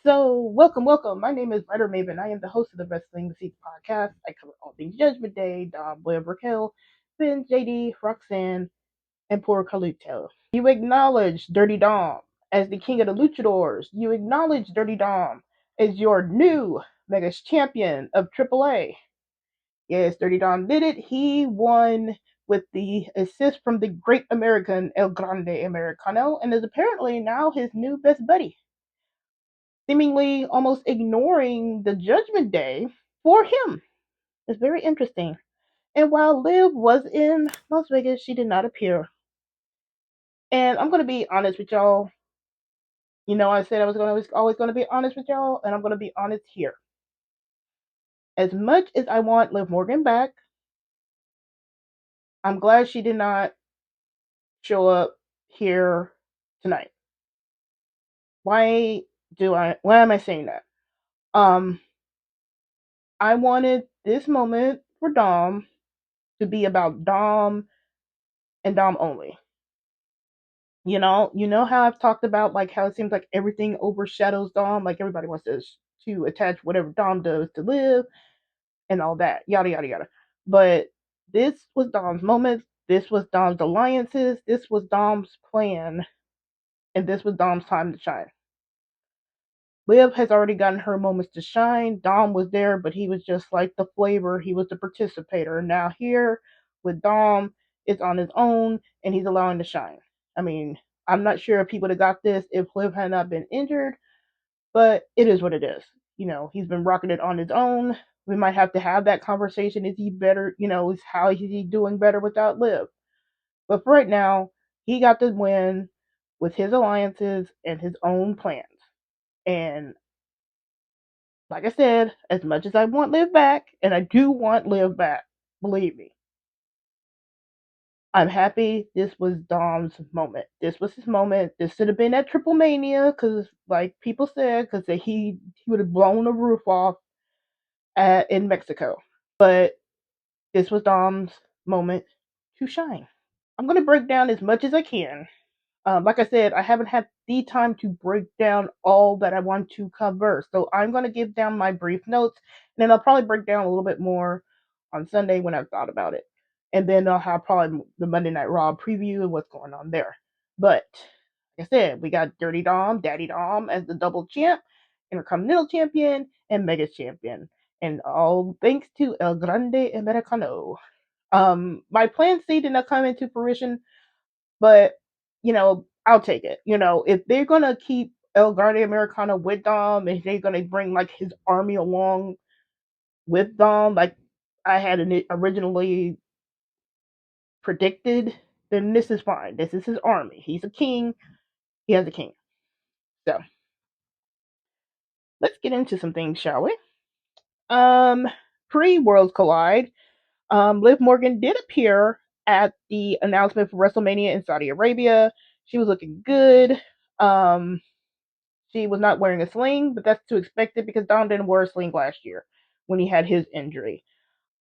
So, welcome. My name is Writer Maven. I am the host of the Wrestling the Seats podcast. I cover all things Judgment Day, Dom, William, Raquel, Finn, JD, Roxanne, and poor Carlito. You acknowledge Dirty Dom as the King of the Luchadores. You acknowledge Dirty Dom as your new Mega Champion of AAA. Yes, Dirty Dom did it. He won with the assist from the great American El Grande Americano and is apparently now his new best buddy, seemingly almost ignoring the Judgment Day for him. It's very interesting. And while Liv was in Las Vegas, she did not appear. And I'm going to be honest with y'all. You know, I said I was always going to be honest with y'all, and I'm going to be honest here. As much as I want Liv Morgan back, I'm glad she did not show up here tonight. Why am I saying that? Um, I wanted this moment for Dom to be about Dom and Dom only. You know how I've talked about like how it seems like everything overshadows Dom, like everybody wants to attach whatever Dom does to Liv and all that, yada yada yada. But this was Dom's moment. This was Dom's alliances. This was Dom's plan, and this was Dom's time to shine. Liv has already gotten her moments to shine. Dom was there, but he was just like the flavor. He was the participator. Now here with Dom, it's on his own, and he's allowing to shine. I mean, I'm not sure if he would have got this if Liv had not been injured, but it is what it is. You know, he's been rocking it on his own. We might have to have that conversation. Is he better? You know, is how is he doing better without Liv? But for right now, he got the win with his alliances and his own plans. And like I said, as much as I want Liv back, and I do want Liv back, believe me, I'm happy this was Dom's moment. This was his moment. This should have been at Triple Mania, because, like people said, because he would have blown the roof off in Mexico. But this was Dom's moment to shine. I'm going to break down as much as I can. Like I said, I haven't had the time to break down all that I want to cover. So I'm going to give down my brief notes, and then I'll probably break down a little bit more on Sunday when I've thought about it. And then I'll have probably the Monday Night Raw preview and what's going on there. But like I said, we got Dirty Dom, Daddy Dom as the double champ, Intercontinental Champion, and Mega Champion. And all thanks to El Grande Americano. My plan C did not come into fruition, but I'll take it. If they're gonna keep El Grande Americano with Dom, and they're gonna bring like his army along with Dom, like I had originally predicted, then this is fine. This is his army. He's a king. He has a king. So let's get into some things, shall we? Um, Pre Worlds Collide, Liv Morgan did appear at the announcement for WrestleMania in Saudi Arabia. She was looking good. Um, She was not wearing a sling, but that's to expect it because Dom didn't wear a sling last year when he had his injury.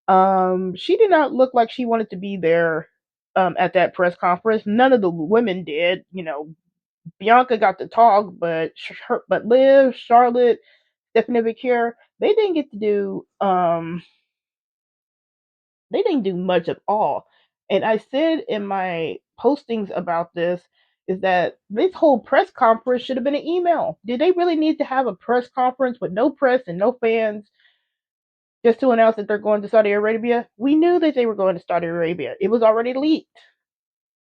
She did not look like she wanted to be there at that press conference. None of the women did. Bianca got to talk, but Liv, Charlotte, Stephanie Vicure, they didn't get to do they didn't do much at all. And I said in my postings about this is that this whole press conference should have been an email. Did they really need to have a press conference with no press and no fans just to announce that they're going to Saudi Arabia? We knew that they were going to Saudi Arabia. It was already leaked.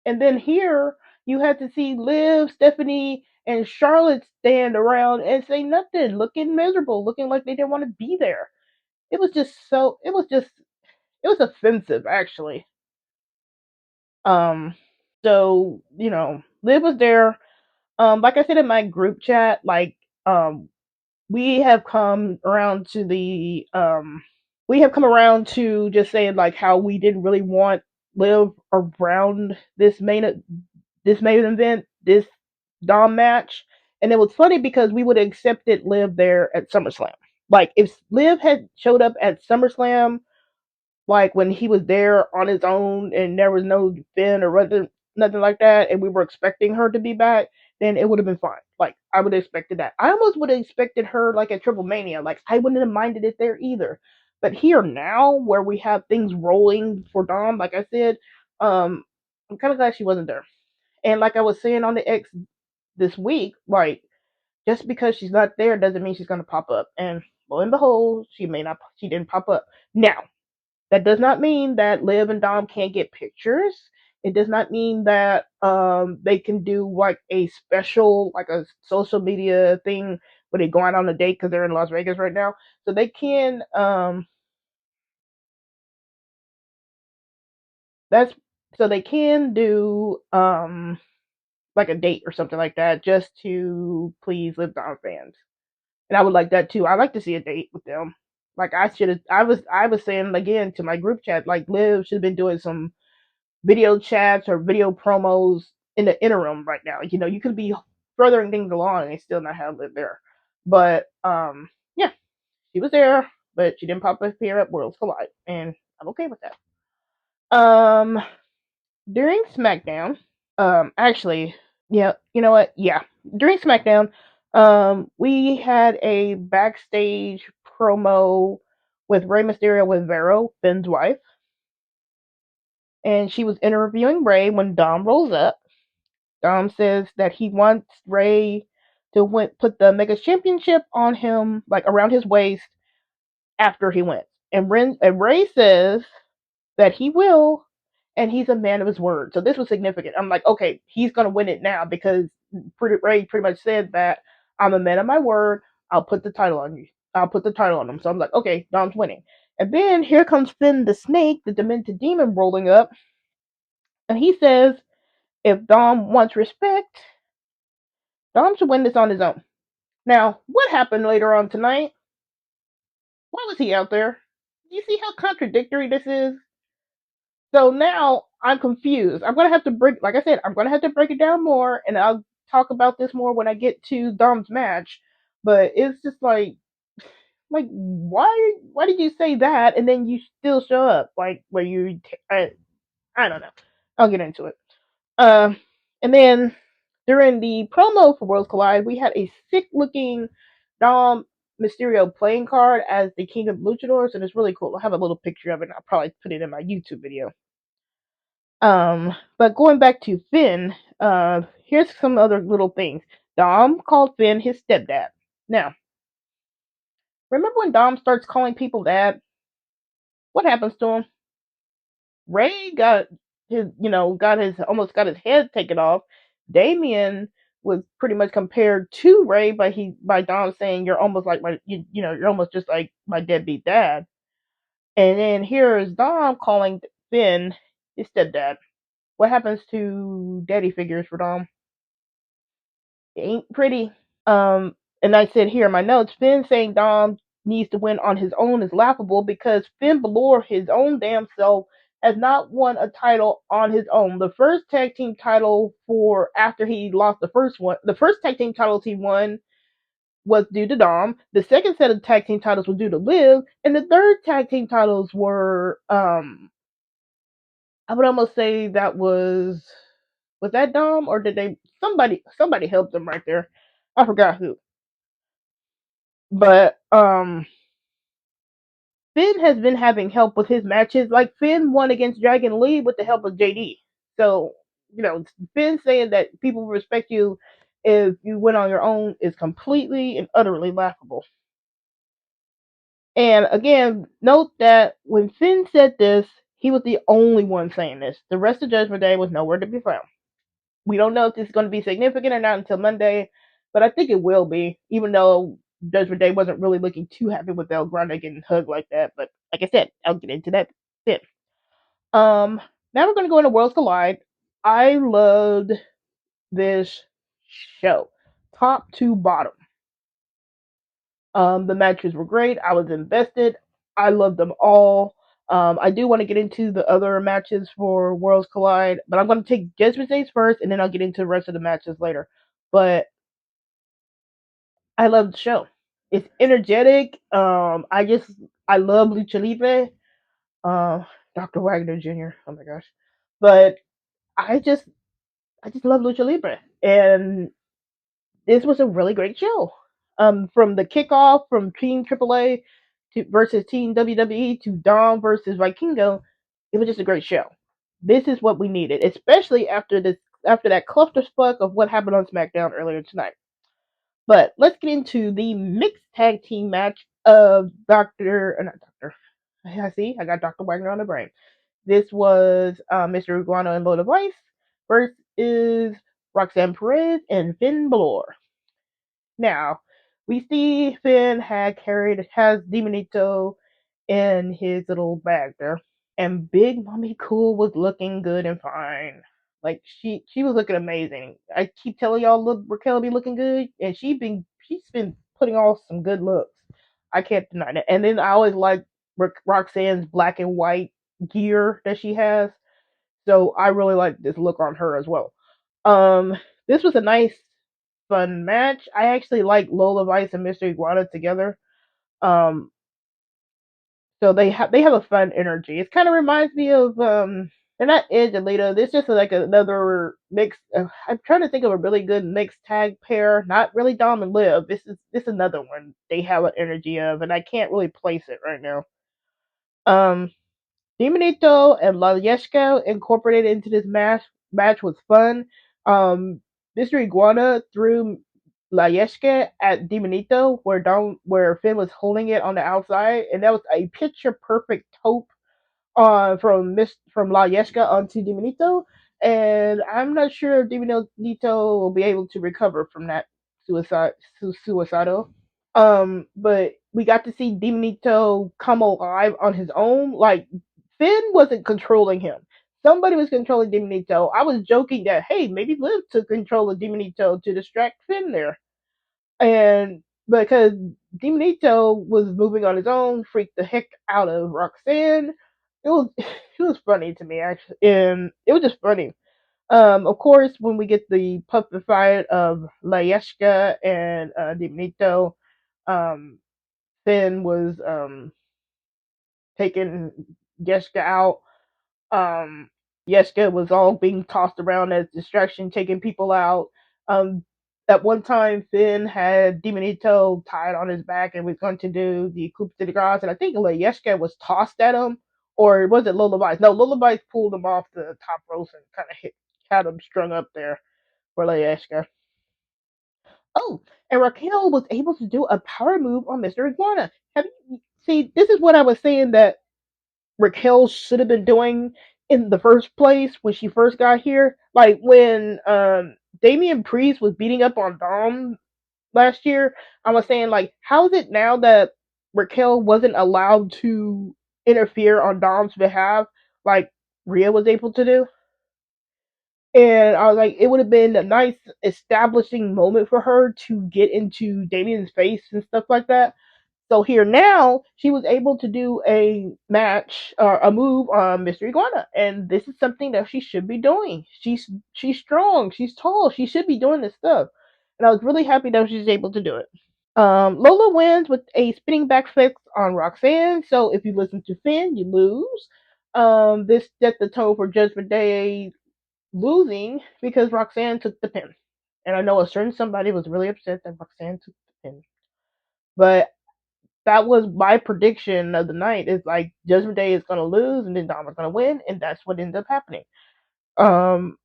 And then here you had to see Liv, Stephanie, and Charlotte stand around and say nothing, looking miserable, looking like they didn't want to be there. It was offensive actually. Um, so Liv was there. Like I said in my group chat, we have come around to just saying like how we didn't really want Liv around this main event, this Dom match. And it was funny because we would have accepted Liv there at SummerSlam. Like if Liv had showed up at SummerSlam, like when he was there on his own and there was no Finn or nothing like that, and we were expecting her to be back, then it would have been fine. Like I would have expected that. I almost would have expected her like at Triple Mania. Like I wouldn't have minded it there either. But here now, where we have things rolling for Dom, like I said, I'm kind of glad she wasn't there. And like I was saying on the X this week, like just because she's not there doesn't mean she's gonna pop up. And lo and behold, she may not. She didn't pop up. Now that does not mean that Liv and Dom can't get pictures. It does not mean that they can do like a special, like a social media thing where they go out on a date because they're in Las Vegas right now. So they can that's so they can do like a date or something like that just to please Liv Dom fans. And I would like that too. I like to see a date with them. Like I should have. I was saying again to my group chat, like Liv should have been doing some video chats or video promos in the interim right now. You know, you could be furthering things along and still not have Liv there. But yeah, she was there, but she didn't pop up here at Worlds Collide, and I'm okay with that. During SmackDown, actually, yeah, you know what? Yeah, during SmackDown, we had a backstage promo with Rey Mysterio with Vero, Finn's wife, and she was interviewing Rey when Dom rolls up. Dom says that he wants Rey to put the Mega Championship on him, like around his waist, after he wins. And Rey says that he will, and he's a man of his word. So this was significant. I'm like, okay, he's gonna win it now because Rey pretty much said that I'm a man of my word. I'll put the title on you. I'll put the title on him. So I'm like, okay, Dom's winning. And then here comes Finn the Snake, the Demented Demon, rolling up, and he says if Dom wants respect, Dom should win this on his own. Now, what happened later on tonight? Why was he out there? Do you see how contradictory this is? So now I'm confused. I'm gonna have to break, like I said, I'm gonna have to break it down more, and I'll talk about this more when I get to Dom's match. But it's just like why did you say that, and then you still show up? Like where I don't know. I'll get into it. Um, and then during the promo for Worlds Collide, we had a sick looking Dom Mysterio playing card as the King of Luchadores, and it's really cool. I have a little picture of it, and I'll probably put it in my YouTube video. But going back to Finn, here's some other little things. Dom called Finn his stepdad. Now, remember when Dom starts calling people dad? What happens to him? Ray got his almost got his head taken off. Damien was pretty much compared to Ray by Dom saying you're almost like you're almost just like my deadbeat dad. And then here is Dom calling Finn his stepdad. What happens to daddy figures for Dom? It ain't pretty. And I said here in my notes, Finn saying Dom needs to win on his own is laughable because Finn Bálor, his own damn self, has not won a title on his own. The first tag team title for after he lost the first tag team titles he won was due to Dom. The second set of tag team titles was due to Liv, and the third tag team titles were I would almost say that was that Dom or did they somebody helped them right there. I forgot who. But Finn has been having help with his matches. Like Finn won against Dragon Lee with the help of JD. So, Finn saying that people respect you if you win on your own is completely and utterly laughable. And again, note that when Finn said this, he was the only one saying this. The rest of Judgment Day was nowhere to be found. We don't know if this is going to be significant or not until Monday, but I think it will be, even though Judgment Day wasn't really looking too happy with El Grande getting hugged like that. But like I said, I'll get into that then. Now we're going to go into Worlds Collide. I loved this show, top to bottom. The matches were great. I was invested. I loved them all. I do want to get into the other matches for Worlds Collide, but I'm going to take Judgment Days first, and then I'll get into the rest of the matches later. But I love the show. It's energetic. I love Lucha Libre. Dr. Wagner Jr. Oh my gosh, but I just love Lucha Libre, and this was a really great show. From the kickoff from Team AAA to versus Team WWE to Dom versus Vikingo, it was just a great show. This is what we needed, especially after that clusterfuck of what happened on SmackDown earlier tonight. But let's get into the mixed tag team match of not Doctor. I see, I got Dr. Wagner on the brain. This was Mr. Iguana and Lola Vice versus Roxanne Perez and Finn Bálor. Now, we see Finn has Demonito in his little bag there, and Big Mommy Cool was looking good and fine. Like she was looking amazing. I keep telling y'all, look, Raquel be looking good, and she's been putting off some good looks. I can't deny that. And then I always like Roxanne's black and white gear that she has, so I really like this look on her as well. This was a nice, fun match. I actually like Lola Vice and Mr. Iguana together. Um, so they have a fun energy. It kind of reminds me of they're not Edge and Lita. This is just like another mix. I'm trying to think of a really good mixed tag pair. Not really Dom and Liv. This another one they have an energy of, and I can't really place it right now. Um, Diminito and Layeshka incorporated into this match was fun. Um, Mr. Iguana threw Layeshka at Diminito where Finn was holding it on the outside, and that was a picture perfect tope from Layeshka onto Diminito. And I'm not sure if Diminito will be able to recover from that suicidal. But we got to see Diminito come alive on his own. Like Finn wasn't controlling him. Somebody was controlling Diminito. I was joking that hey, maybe Liv took control of Diminito to distract Finn there. And because Diminito was moving on his own, freaked the heck out of Roxanne. It was funny to me actually, and it was just funny. Of course, when we get the puppet fight of Layeshka and Diminito, um, Finn was taking Yeska out. Um, Yeska was all being tossed around as distraction, taking people out. Um, at one time, Finn had Diminito tied on his back and was going to do the coup de grace, and I think Yeska was tossed at him, or was it Lola Vice? No, Lola Vice pulled him off the top ropes and kind of had him strung up there for Layeshka. Oh, and Raquel was able to do a power move on Mr. Iguana. See, this is what I was saying that Raquel should have been doing in the first place when she first got here. Like when Damian Priest was beating up on Dom last year, I was saying like, how is it now that Raquel wasn't allowed to interfere on Dom's behalf like Rhea was able to do? And I was like, it would have been a nice establishing moment for her to get into Damian's face and stuff like that. So here now, she was able to do a match or a move on Mystery Iguana, and this is something that she should be doing. She's strong, she's tall, she should be doing this stuff, and I was really happy that she's able to do it. Lola wins with a spinning back fix on Roxanne. So if you listen to Finn, you lose. This set the tone for Judgment Day losing because Roxanne took the pin. And I know a certain somebody was really upset that Roxanne took the pin. But that was my prediction of the night. Is like Judgment Day is gonna lose and then Dama's gonna win, and that's what ended up happening. Um,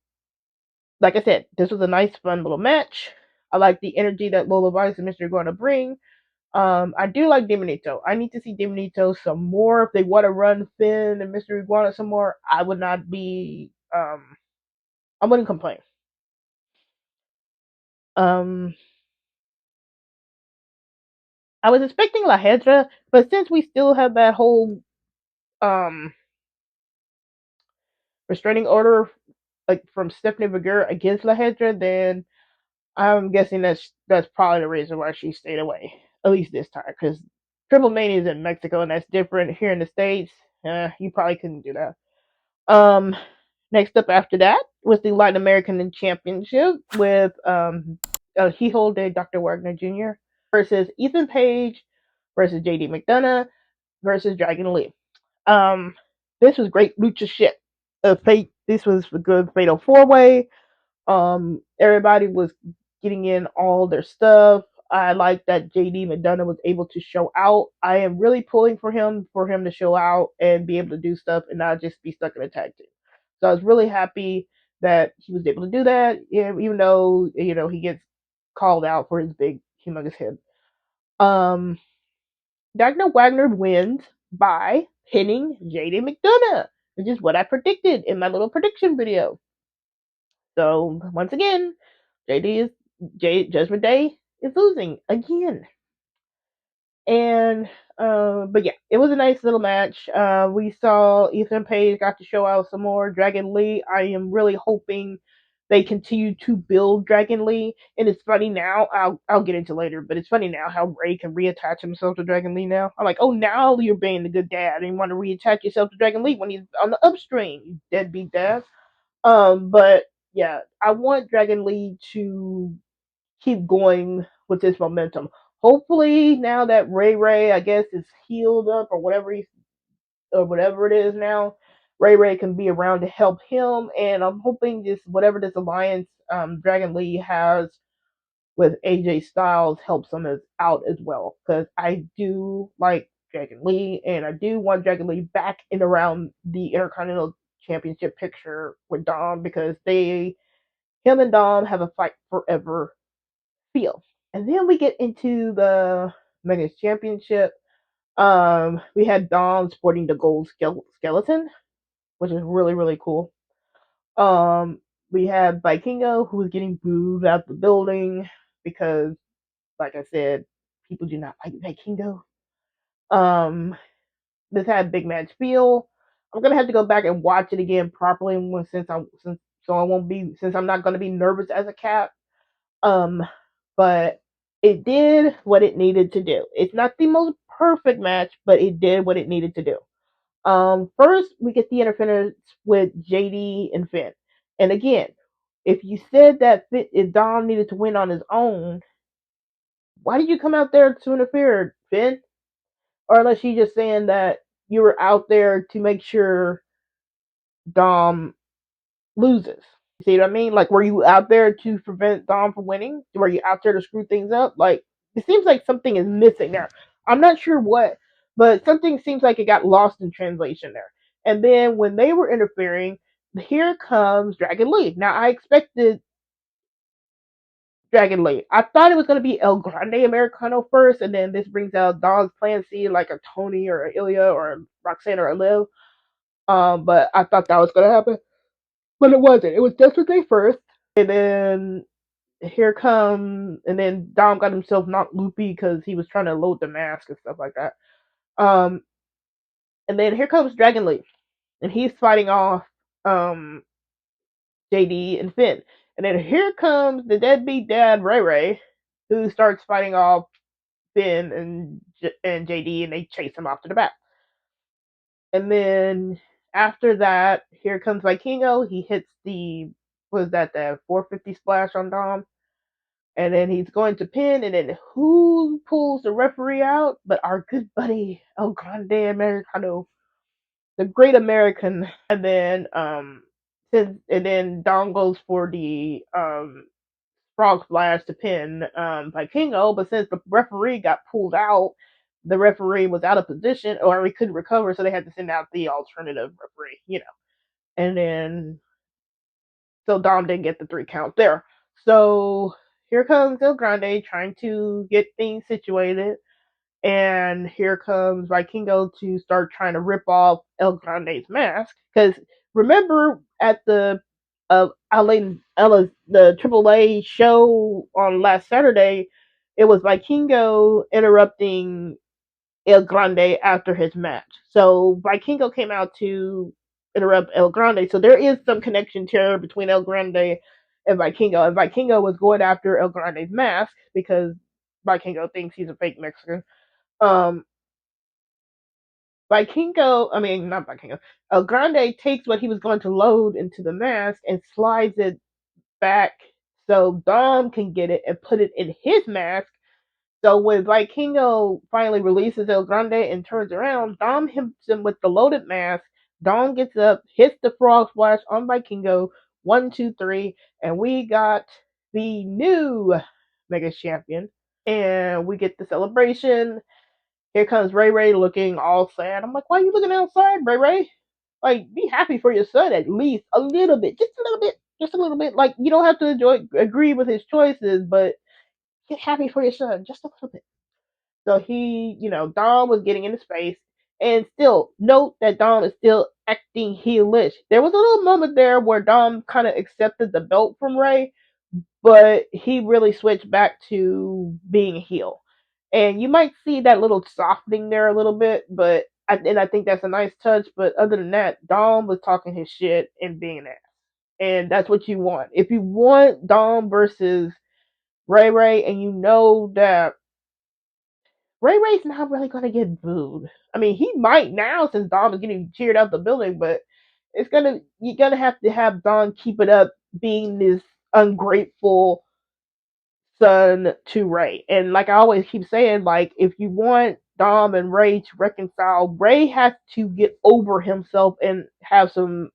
like I said, this was a nice, fun little match. I like the energy that Lola Vice and Mystery are going to bring. I do like Diminito. I need to see Diminito some more. If they want to run Finn and Mystery Iguana some more, I would not be. I wouldn't complain. Um, I was expecting La Hedra, but since we still have that whole um restraining order like from Stephanie Vergara against La Hedra, then I'm guessing that's probably the reason why she stayed away. At least this time, because Triple Mania is in Mexico and that's different here in the States. You probably couldn't do that. Next up after that was the Latin American Championship with Hijo de Dr. Wagner Jr. versus Ethan Page versus JD McDonough versus Dragon Lee. Um, this was great lucha shit. This was a good fatal four way. Everybody was getting in all their stuff. I like that JD McDonough was able to show out. I am really pulling for him to show out and be able to do stuff and not just be stuck in a tag team. So I was really happy that he was able to do that, even though he gets called out for his big humongous head. Um, Dagna Wagner wins by pinning JD McDonough, which is what I predicted in my little prediction video. So once again, Judgment Day is losing again. And but yeah, it was a nice little match. We saw Ethan Page got to show out some more. Dragon Lee, I am really hoping they continue to build Dragon Lee. And it's funny now, I'll get into later, but it's funny now how Ray can reattach himself to Dragon Lee now. I'm like, oh, now you're being the good dad and you want to reattach yourself to Dragon Lee when he's on the upstream, you deadbeat dad. But yeah, I want Dragon Lee to keep going with this momentum. Hopefully, now that Ray, I guess, is healed up or whatever it is now, Ray can be around to help him. And I'm hoping whatever this alliance Dragon Lee has with AJ Styles helps him out as well. Because I do like Dragon Lee, and I do want Dragon Lee back in around the Intercontinental Championship picture with Dom, because him and Dom have a fight forever feel. And then we get into the Mega Championship. We had Dom sporting the gold skeleton, which is really, really cool. We had Vikingo, who was getting booed out the building because, like I said, people do not like Vikingo. This had big match feel. I'm gonna have to go back and watch it again properly since I'm not gonna be nervous as a cat. But it did what it needed to do. It's not the most perfect match, but it did what it needed to do. First we get the interference with JD and Finn. And again, if you said that if Dom needed to win on his own, why did you come out there to interfere, Finn? Or unless you're just saying that you were out there to make sure Dom loses. You see what I mean? Like, were you out there to prevent Dom from winning? Were you out there to screw things up? Like, it seems like something is missing there. I'm not sure what, but something seems like it got lost in translation there. And then when they were interfering, here comes Dragon Lee. Now, I expected Dragon Lee. I thought it was going to be El Grande Americano first, and then this brings out Dom's Plan C, like a Tony or a Ilya or a Roxanne or a Liv. But I thought that was going to happen. But it wasn't. It was Desperate first, and then and then Dom got himself knocked loopy because he was trying to load the mask and stuff like that. Um, and then here comes Dragon Lee, and he's fighting off JD and Finn. And then here comes the deadbeat dad Ray, who starts fighting off Finn and JD, and they chase him off to the back. And then after that, here comes Vikingo. He hits the 450 splash on Dom. And then he's going to pin, and then who pulls the referee out but our good buddy El Grande Americano, the Great American. And then Dom goes for the frog splash to pin Vikingo, but since the referee got pulled out, the referee was out of position or he couldn't recover, so they had to send out the alternative referee. And then so Dom didn't get the 3 count there. So here comes El Grande trying to get things situated. And here comes Vikingo to start trying to rip off El Grande's mask. Because remember at the the AAA show on last Saturday, it was Vikingo interrupting El Grande after his match. So Vikingo came out to interrupt El Grande. So there is some connection here between El Grande and Vikingo. And Vikingo was going after El Grande's mask because Vikingo thinks he's a fake Mexican. Um, not Vikingo. El Grande takes what he was going to load into the mask and slides it back so Dom can get it and put it in his mask. So when Vikingo finally releases El Grande and turns around, Dom hits him with the loaded mask. Dom gets up, hits the frog splash on Vikingo. 1, 2, 3, and we got the new Mega Champion. And we get the celebration. Here comes Ray Ray looking all sad. I'm like, why are you looking outside, Ray Ray? Like, be happy for your son at least a little bit, just a little bit, just a little bit. Like, you don't have to agree with his choices, but get happy for your son just a little bit. So he, Dom was getting into space, and still note that Dom is still acting heelish. There was a little moment there where Dom kind of accepted the belt from Ray, but he really switched back to being a heel. And you might see that little softening there a little bit, but I think that's a nice touch. But other than that, Dom was talking his shit and being an ass, and that's what you want. If you want Dom versus Ray Ray, and you know that Ray Ray's not really gonna get booed. I mean, he might now since Dom is getting cheered out the building, but you're gonna have to have Dom keep it up being this ungrateful son to Ray. And like I always keep saying, like if you want Dom and Ray to reconcile, Ray has to get over himself and have some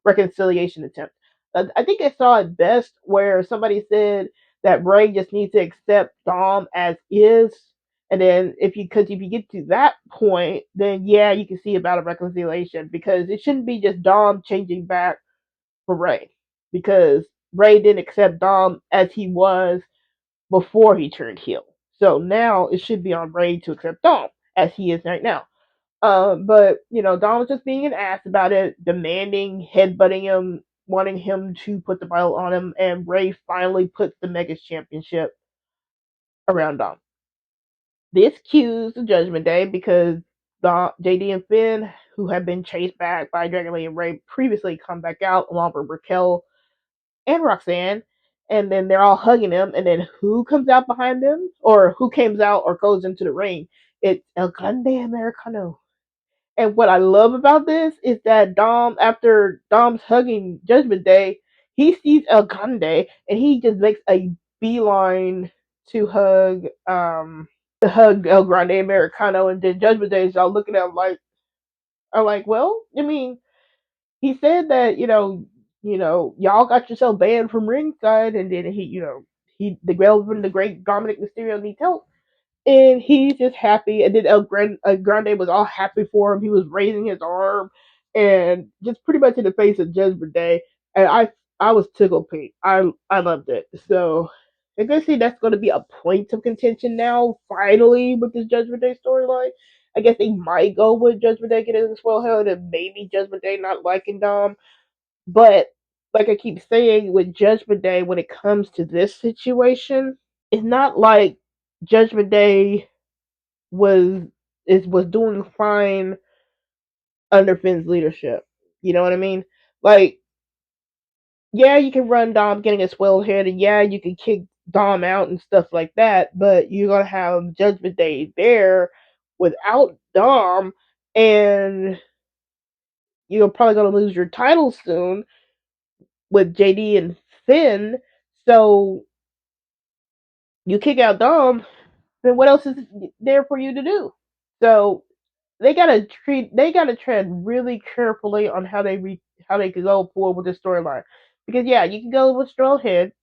reconciliation attempt. I think I saw it best where somebody said that Ray just needs to accept Dom as is, and then if you get to that point, then yeah, you can see about a reconciliation because it shouldn't be just Dom changing back for Ray because Ray didn't accept Dom as he was before he turned heel. So now it should be on Ray to accept Dom as he is right now. But Dom was just being an ass about it, demanding, headbutting him, wanting him to put the belt on him, and Ray finally puts the Mega Championship around Dom. This cues the Judgment Day because JD and Finn, who had been chased back by Dragon Lee and Ray, previously come back out along with Raquel and Roxanne, and then they're all hugging him, and then who comes out behind them, or who comes out or goes into the ring? It's El Grande Americano. And what I love about this is that after Dom's hugging Judgment Day, he sees El Grande and he just makes a beeline to hug El Grande Americano, and then Judgment Day is all looking at him like, I'm like, well, I mean, he said that y'all got yourself banned from ringside, and then the great Dominik Mysterio needs help, and he's just happy. And then El Grande was all happy for him. He was raising his arm, and just pretty much in the face of Judgment Day. And I was tickled pink. I loved it. So I guess that's going to be a point of contention now. Finally, with this Judgment Day storyline, I guess they might go with Judgment Day getting this well held, and maybe Judgment Day not liking Dom. But like I keep saying, with Judgment Day, when it comes to this situation, it's not like Judgment Day was was doing fine under Finn's leadership. You know what I mean? Like, yeah, you can run Dom getting a swell head, and yeah, you can kick Dom out and stuff like that, but you're gonna have Judgment Day there without Dom, and you're probably gonna lose your title soon with JD and Finn. So you kick out Dom, then what else is there for you to do? So they gotta tread really carefully on how they could go forward with this storyline. Because yeah, you can go with Straw Head,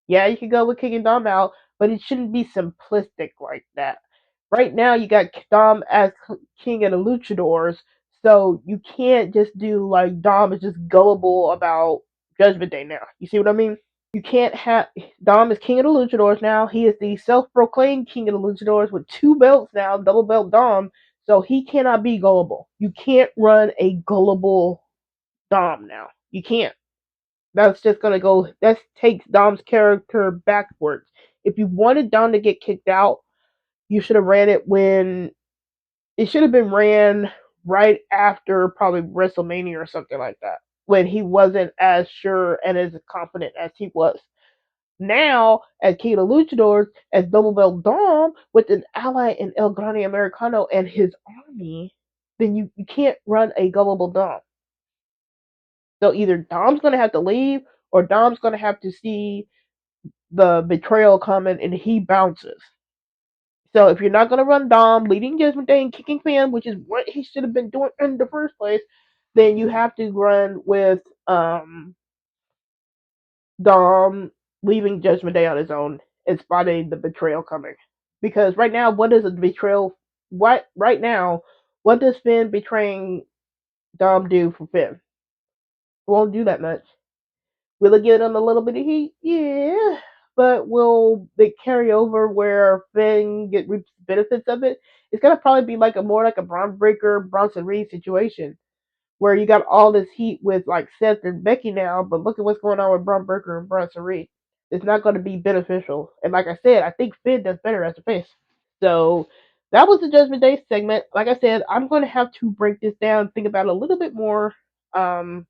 yeah, you can go with kicking Dom out, but it shouldn't be simplistic like that. Right now, you got Dom as King of the Luchadores, so you can't just do like Dom is just gullible about Judgment Day now. You see what I mean? You can't have Dom is King of the Luchadors now. He is the self-proclaimed King of the Luchadors with 2 belts now, double belt Dom. So he cannot be gullible. You can't run a gullible Dom now. You can't. That's just gonna go. That takes Dom's character backwards. If you wanted Dom to get kicked out, you should have ran it when it should have been ran right after probably WrestleMania or something like that, when he wasn't as sure and as confident as he was. Now, as King of Luchadors, as Double Belt Dom, with an ally in El Grande Americano and his army, then you can't run a gullible Dom. So either Dom's going to have to leave, or Dom's going to have to see the betrayal coming and he bounces. So if you're not going to run Dom leading Judgment Day and kicking Finn, which is what he should have been doing in the first place, then you have to run with Dom leaving Judgment Day on his own and spotting the betrayal coming. Because right now, what does a betrayal? What right now? What does Finn betraying Dom do for Finn? It won't do that much. Will it give him a little bit of heat? Yeah. But will it carry over where Finn get reaps benefits of it? It's gonna probably be like a more like a Braun Breaker, Bronson Reed situation where you got all this heat with like Seth and Becky now, but look at what's going on with Braun Breaker and Bronson Reed. It's not going to be beneficial. And like I said, I think Finn does better as a face. So that was the Judgment Day segment. Like I said, I'm going to have to break this down, think about it a little bit more um,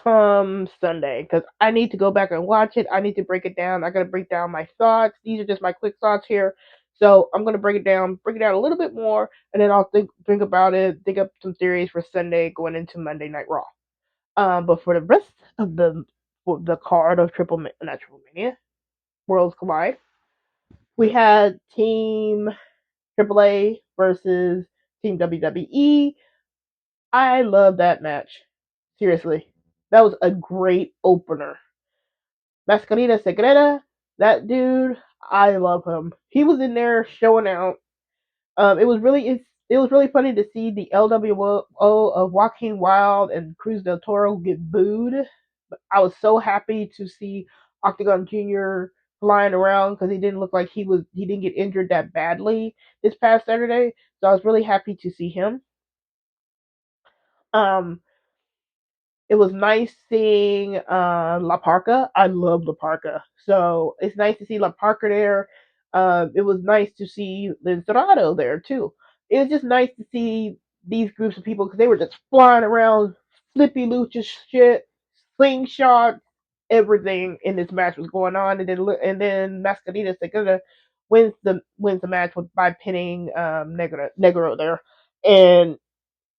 come Sunday because I need to go back and watch it. I need to break it down. I got to break down my thoughts. These are just my quick thoughts here. So I'm gonna break it down a little bit more, and then I'll think about it, think up some theories for Sunday going into Monday Night Raw. But for the rest of the card of not Triple Mania, Worlds Collide, we had Team AAA versus Team WWE. I love that match. Seriously, that was a great opener. Mascarita Secreta, that dude, I love him. He was in there showing out. It was really funny to see the LWO of Joaquin Wild and Cruz del Toro get booed. But I was so happy to see Octagon Jr. flying around because he didn't look like he didn't get injured that badly this past Saturday. So I was really happy to see him. Um, it was nice seeing La Parca. I love La Parca. So it's nice to see La Parca there. It was nice to see Lynn Dorado there too. It was just nice to see these groups of people because they were just flying around, flippy lucha shit, slingshot, everything in this match was going on, and then Mascarita Segura wins the match by pinning Negro there, and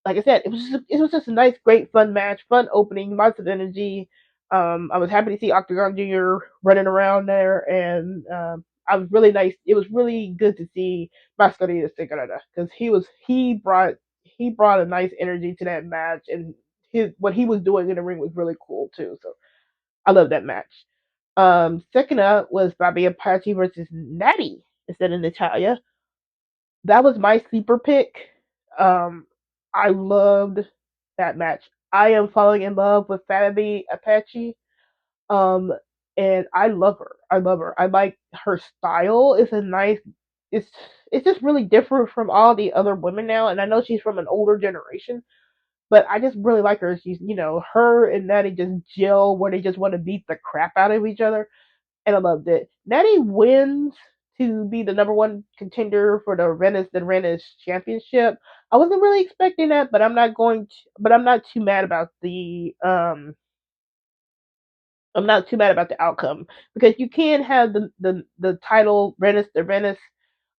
like I said, it was just a nice, great, fun match, fun opening, lots of energy. I was happy to see Octagon Jr. running around there, and I was really nice. It was really good to see Mascarita Cigaretta because he brought a nice energy to that match, and what he was doing in the ring was really cool too. So I love that match. Second up was Bobby Apache versus Natty instead of Natalia. That was my sleeper pick. Um, I loved that match. I am falling in love with Fabi Apache. Um, and I love her. I love her. I like her style. It's it's just really different from all the other women now. And I know she's from an older generation, but I just really like her. She's her and Natty just gel where they just want to beat the crap out of each other, and I loved it. Natty wins to be the number one contender for the Rennes Championship. I wasn't really expecting that, but I'm not too mad about the outcome because you can have the title the Rennes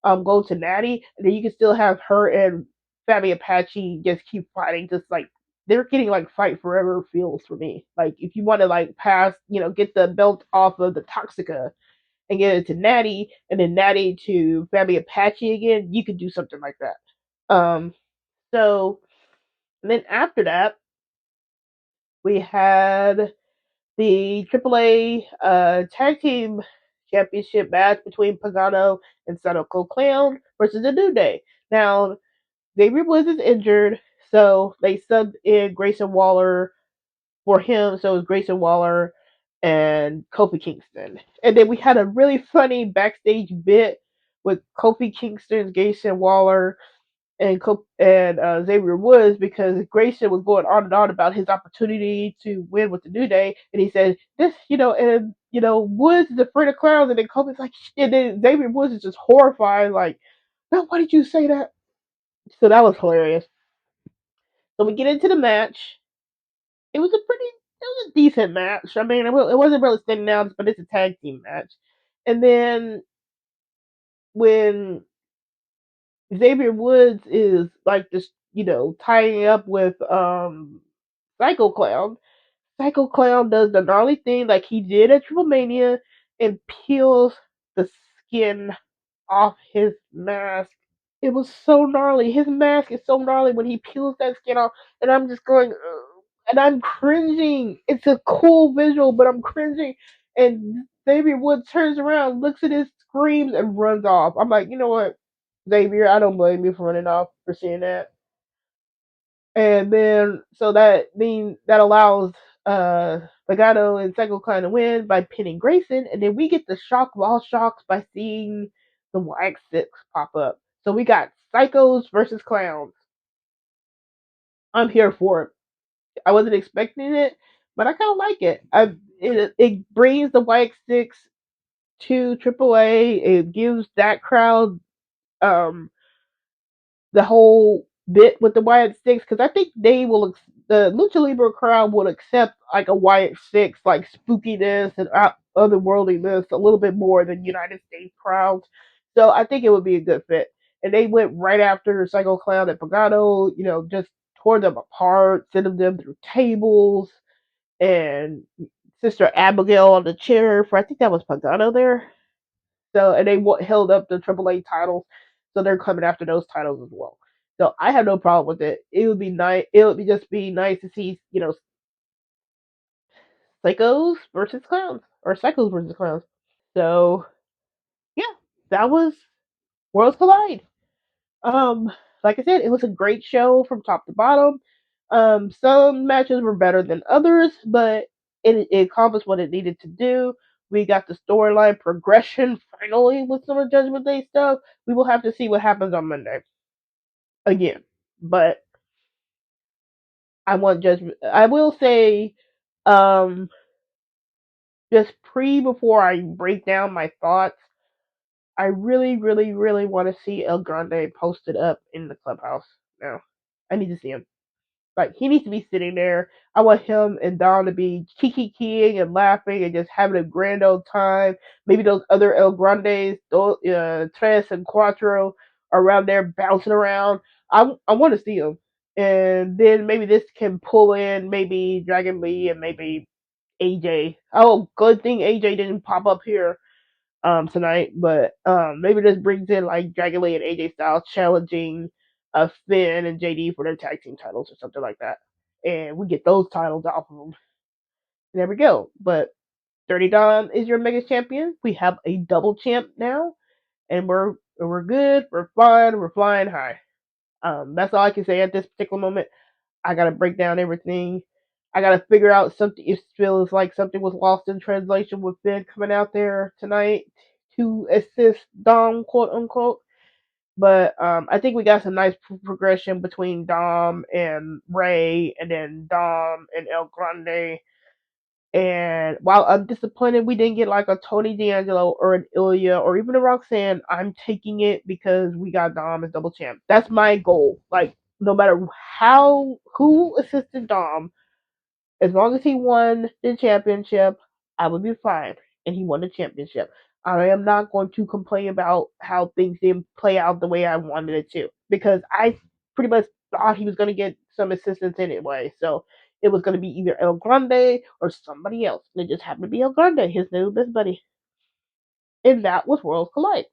go to Natty, and then you can still have her and Fabi Apache just keep fighting, just like they're getting like fight forever feels for me. Like if you want to like pass, get the belt off of the Toxica and get it to Natty, and then Natty to Fabi Apache again, you could do something like that. So then after that, we had the AAA Tag Team Championship match between Pagano and Sadoko Clown versus the New Day. Now, Xavier Woods is injured, so they subbed in Grayson Waller for him, so it was Grayson Waller and Kofi Kingston. And then we had a really funny backstage bit with Kofi Kingston, Grayson Waller, and Xavier Woods because Grayson was going on and on about his opportunity to win with the New Day, and he said this, Woods is afraid of clowns, and then Kofi's like, and then Xavier Woods is just horrified, like, no, why did you say that? So that was hilarious. So we get into the match. It was a decent match. I mean, it wasn't really standing out, but it's a tag team match. And then when Xavier Woods is like just, tying up with Psycho Clown, Psycho Clown does the gnarly thing like he did at Triple Mania and peels the skin off his mask. It was so gnarly. His mask is so gnarly when he peels that skin off, and I'm just going, ugh. and I'm cringing. It's a cool visual, but I'm cringing. And Xavier Woods turns around, looks at it, screams, and runs off. I'm like, you know what, Xavier, I don't blame you for running off for seeing that. And then so that allows Pagano and Psycho Clown to win by pinning Grayson, and then we get the shock of all shocks by seeing the YX6 pop up. So we got psychos versus clowns. I'm here for it. I wasn't expecting it, but I kind of like it. It brings the YX6 to AAA. It gives that crowd um the whole bit with the YX6 because I think the Lucha Libre crowd would accept like a YX6 like spookiness and otherworldliness a little bit more than United States crowds. So I think it would be a good fit. And they went right after Psycho Clown and Pagano, just tore them apart, sent them through tables, and Sister Abigail on the chair for I think that was Pagano there. So and they held up the AAA titles, so they're coming after those titles as well. So I have no problem with it. It would be nice. It would just be nice to see psychos versus clowns or psychos versus clowns. So yeah, that was Worlds Collide. Um, like I said, it was a great show from top to bottom. Some matches were better than others, but it accomplished what it needed to do. We got the storyline progression finally with some of the Judgment Day stuff. We will have to see what happens on Monday again, but I want Judgment. I will say, um, just before I break down my thoughts, I really, really, really want to see El Grande posted up in the clubhouse now. I need to see him. Like he needs to be sitting there. I want him and Dom to be kiki and laughing and just having a grand old time. Maybe those other El Grandes, Tres and Cuatro, are around there bouncing around. I want to see them, and then maybe this can pull in maybe Dragon Lee and maybe AJ. Oh, good thing AJ didn't pop up here tonight, but maybe this brings in like Dragon Lee and AJ Styles challenging Finn and JD for their tag team titles or something like that, and we get those titles off of them. And there we go. But 30 Dom is your Mega Champion. We have a double champ now, and we're good. We're fine. We're flying high. That's all I can say at this particular moment. I gotta break down everything. I gotta figure out something. It feels like something was lost in translation with Finn coming out there tonight to assist Dom, quote unquote. But I think we got some nice progression between Dom and Ray, and then Dom and El Grande. And while I'm disappointed we didn't get like a Tony D'Angelo or an Ilya or even a Roxanne, I'm taking it because we got Dom as double champ. That's my goal. Like no matter who assisted Dom, as long as he won the championship, I would be fine. And he won the championship. I am not going to complain about how things didn't play out the way I wanted it to. Because I pretty much thought he was going to get some assistance anyway. So it was going to be either El Grande or somebody else. And it just happened to be El Grande, his new best buddy. And that was Worlds Collide.